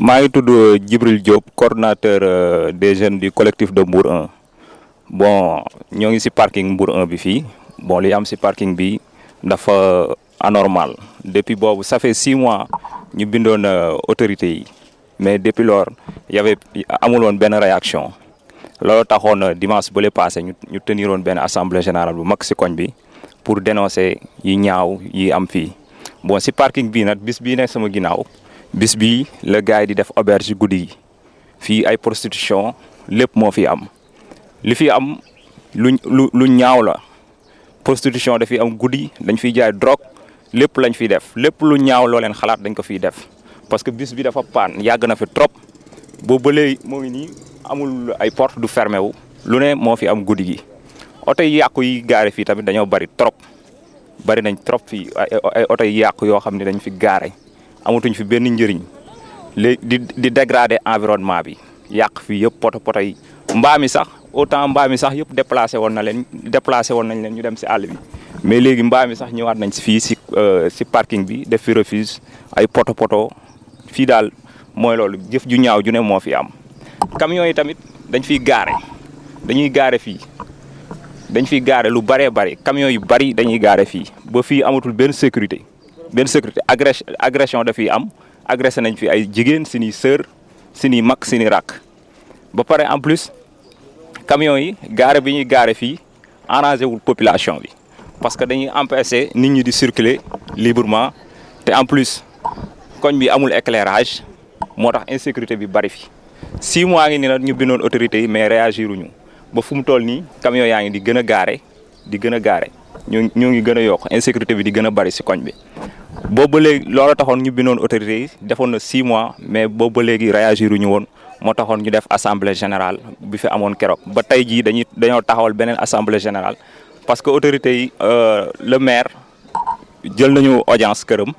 maa ngi tudd Djibril Diop coordonnateur des jeunes du collectif de Mbour 1 bon ñoo ngi ci parking Mbour 1 bi fii bon li am ci parking bi dafa anormal depuis boobu ça fait 6 mois ñu bindoon autorités yi mais depuis lors amul woon benn réaction loolu taxoon dimanche bële passé ñu teniroon benn assemblée générale bu mag ci koñ bi pour dénoncer yi ñaaw yi am fii bon ci parking bii nag bis bii nekk sama ginnaaw. bis bi la gars yi di def auberge guddi yi fii ay prostitution lépp moo fi am li fi am lu ñaaw la prostitution dafiy am guddi dañ fiy jaay drogue lépp lañ fiy def lépp lu ñaaw loo leen xalaat dañ ko fiy def parce que bis bi dafa paan yàgg na fi trop boobu ba léegi moo ngi nii amul ay porte du fermé wu lu ne moo fi am guddi gi oto yi yàqu yi gaare fii tamit dañoo bari nañ trop fii ay oto yi yàqu yoo xam ne dañ fi gaare amatuñ fi benn njëriñ léegi di dégrader environnement bi yàq fii yëpp poto yi mbaam mi sax autant mbaam mi sax yëpp déplacé woon nañ leen ñu dem si àll bi mais léegi mbaam mi sax ñëwaat nañ si fii si parking bi def fi refuge ay poto fii daal mooy loolu jëf ju ñaaw ju ne moo fi am. camions yi tamit dañuy gaare lu bëree bëri camions yu bëri dañuy gaare fii ba fii amatul benn sécurité agression dafiy am agressé nañ fi ay jigéen suñuy sœur suñuy mag suñuy rakk ba pare en plus camions yi gaare bi ñuy gaare fii arrangé wul population bi parce que dañuy empêcher nit ñi di circuler librement te en plus koñ bi amul éclairage moo tax insécurité bi bari fi 6 mois ngi ni nag ñu bindoon autorités yi mais réagiruñu ba fu mu toll nii camions yaa ngi di gën a gaare ñoo ngi gën a yokk insécurité bi di gën a bari si koñ bi boobu ba léegi loolu taxoon ñu bindoon autorités yi defoon na 6 mois mais boobu ba léegi réagiruñu woon moo taxoon ñu def assemblée générale bi fi amoon keroog ba tey jii dañoo taxawal beneen assemblée générale parce que autorités yi le maire jël nañu audience këram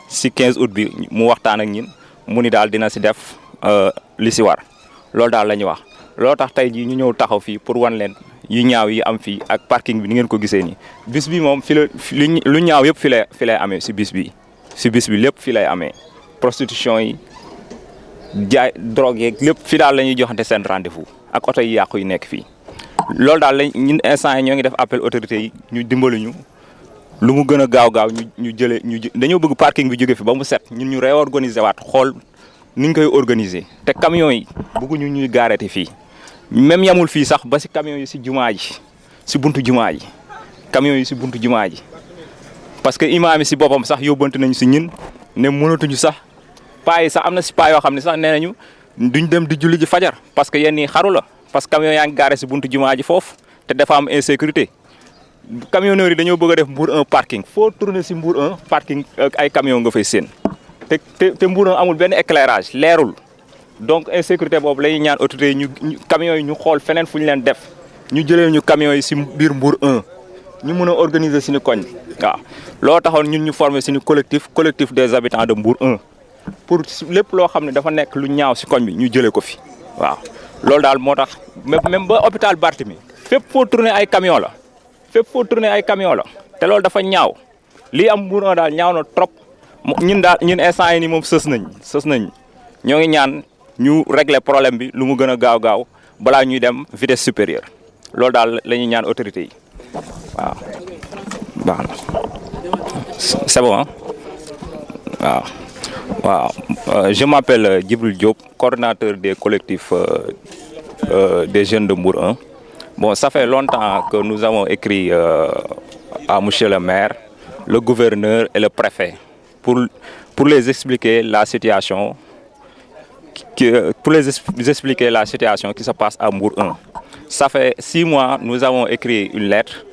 si 15 août bi mu waxtaan ak ñin mu ni daal dina si def li si war loolu daal la ñuy wax loolu tax tey jii ñu ñëw taxaw fii pour wan leen yi ñaaw yi am fii ak parking bi ni ngeen ko gisee nii bis bi moom lu ñaaw yëpp fi lay amee si bis bi lépp fi lay amee prostitution yi jaay drogue yeeg lépp fi daal la ñuy joxante seen rendez-vous ak oto yi yàqu yi nekk fii loolu daal ñun instant yi ñoo ngi def appel autorités yi ñu dimbali ñu lu mu gën a gaaw ñu dañoo bëgg parking bi jóge fi ba mu set ñun ñu réorganiser waat xool ni ñu koy organiser te camions yi bëgguñu ñuy gaarete fii même yamul fii sax ba si camions yi si jumaa ji si buntu jumaa ji camions yi si buntu jumaa ji parce que imaam yi si boppam sax yóbbante nañu si ñun ne mënatuñu sax paa yi sax am na si paa yoo xam ne sax nee nañu duñ dem di julli ji fajar parce que yenn yi xaru la parce que camions yaa ngi gaare si buntu jumaa ji foofu te dafa am insécurité camionneurs yi dañoo bëgg a def Mbour 1 parking foo tourner si Mbour 1 parking ay camions nga fay séen te Mbour 1 amul benn éclairage leerul. donc insécurité boobu lay ñaan autorités yi ñu camions yi ñu xool feneen fu ñu leen def ñu jëlee ñu camions yi si biir Mbour 1 ñu mën a organiser suñu koñ waaw loo taxoon ñun ñu former suñu collectif des habitants de Mbour 1 pour lépp loo xam ne dafa nekk lu ñaaw si koñ bi ñu jëlee ko fi waaw loolu daal moo tax même ba hôpital Barthélemy fépp foo tourner ay camions la te loolu dafa ñaaw lii am Mbour 1 daal ñaaw na trop ñun instant yi nii moom sës nañ ñoo ngi ñaan ñu régler problème bi lu mu gën a gaaw balaa ñuy dem vitesse supérieure loolu daal la ñuy ñaan autorité yi waaw baax na c'est bon waaw je m'appelle Djibril Diop coordonnateur des collectifs des jeunes de Mbour 1 bon ça fait longtemps que nous avons écrit à monsieur le maire le gouverneur et le préfet pour les expliquer la situation qui se passe à Mbour 1. Ça fait 6 mois, nous avons écrit une lettre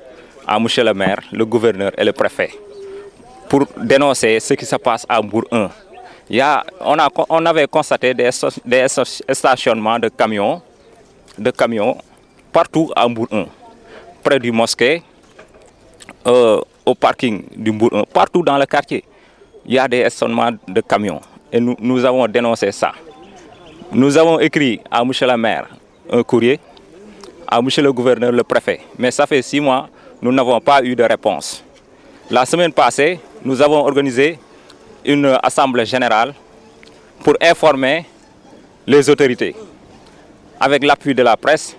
à monsieur le maire, le gouverneur et le préfet pour dénoncer ce qui se passe à Mbour 1. On avait constaté des stationnements de camions partout à Mbour 1, près du mosquée, au parking du Mbour 1, partout dans le quartier. Il y a des stationnements de camions et nous avons dénoncé ça. Nous avons écrit à monsieur le maire un courrier, à monsieur le gouverneur, le préfet. Mais ça fait 6 mois, nous n'avons pas eu de réponse. La semaine passée, nous avons organisé une assemblée générale pour informer les autorités. Avec l'appui de la presse,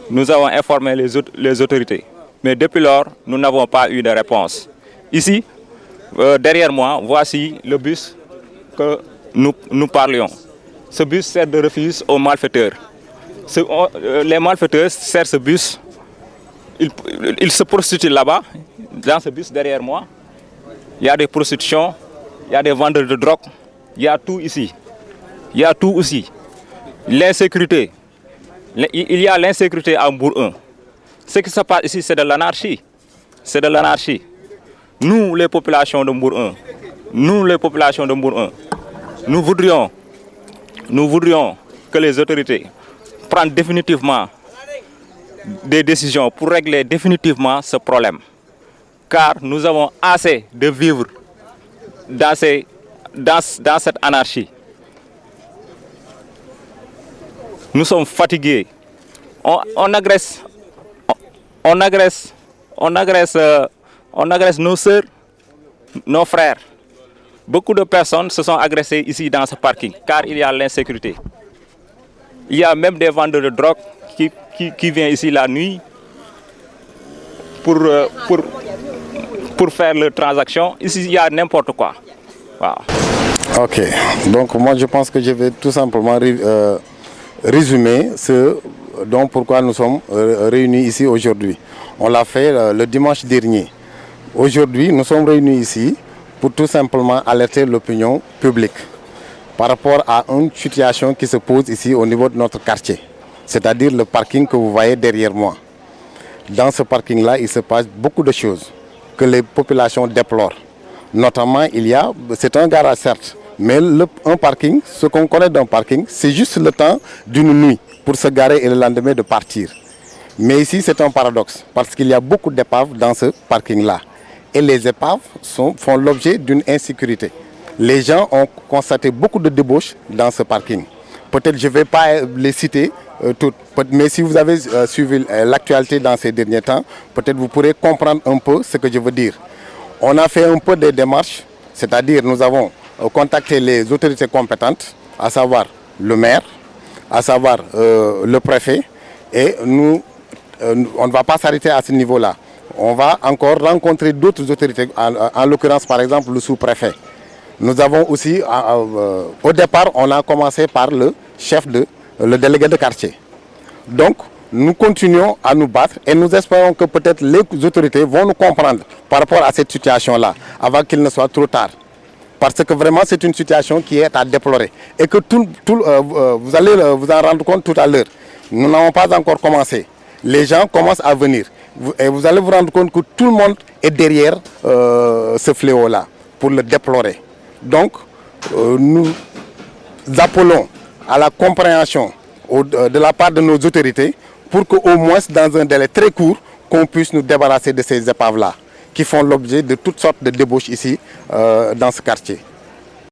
nous avons informé les autorités. Mais depuis lors, nous n'avons pas eu de réponse. Ici, derrière moi, voici le bus que nous parlions. Ce bus sert de refuge aux malfaiteurs. Les malfaiteurs servent ce bus. Ils se prostituent là-bas, dans ce bus derrière moi. Il y a des prostitutions, il y a des vendeurs de drogue, il y a tout ici. Il y a tout aussi. L'insécurité. Il y a l'insécurité à Mbour 1. Ce qui se passe ici, c'est de l'anarchie. C'est de l'anarchie. Nous, les populations de Mbour 1, nous voudrions que les autorités prennent définitivement des décisions pour régler définitivement ce problème. Car nous avons assez de vivre dans cette anarchie. Nous sommes fatigués. On agresse nos sœurs, nos frères. Beaucoup de personnes se sont agressées ici dans ce parking car il y a l'insécurité. Il y a même des vendeurs de drogue qui viennent ici la nuit pour faire leurs transactions. Ici, il y a n'importe quoi. Wow. Ok, donc moi je pense que je vais tout simplement résumer ce dont pourquoi nous sommes réunis ici aujourd'hui. On l'a fait le dimanche dernier. Aujourd'hui, nous sommes réunis ici pour tout simplement alerter l'opinion publique par rapport à une situation qui se pose ici au niveau de notre quartier, c'est-à-dire le parking que vous voyez derrière moi. Dans ce parking-là, il se passe beaucoup de choses que les populations déplorent. Notamment, c'est un garage certes, mais un parking, ce qu'on connaît d'un parking, c'est juste le temps d'une nuit pour se garer et le lendemain de partir. Mais ici, c'est un paradoxe parce qu'il y a beaucoup d'épaves dans ce parking-là. Et les épaves font l'objet d'une insécurité. Les gens ont constaté beaucoup de débauches dans ce parking. Peut-être je ne vais pas les citer toutes, mais si vous avez suivi l'actualité dans ces derniers temps, peut-être vous pourrez comprendre un peu ce que je veux dire. On a fait un peu des démarches, c'est-à-dire nous avons contacté les autorités compétentes, à savoir le maire, à savoir le préfet, et on ne va pas s'arrêter à ce niveau-là. On va encore rencontrer d'autres autorités, en l'occurrence par exemple le sous-préfet. Nous avons aussi, au départ, on a commencé par le le délégué de quartier. Donc, nous continuons à nous battre et nous espérons que peut-être les autorités vont nous comprendre par rapport à cette situation-là, avant qu'il ne soit trop tard. Parce que vraiment, c'est une situation qui est à déplorer. Et que vous allez vous en rendre compte tout à l'heure. Nous n'avons pas encore commencé. Les gens commencent à venir. Et vous allez vous rendre compte que tout le monde est derrière ce fléau-là, pour le déplorer. Donc, nous appelons à la compréhension de la part de nos autorités pour qu'au moins, dans un délai très court, qu'on puisse nous débarrasser de ces épaves-là, qui font l'objet de toutes sortes de débauches ici, dans ce quartier.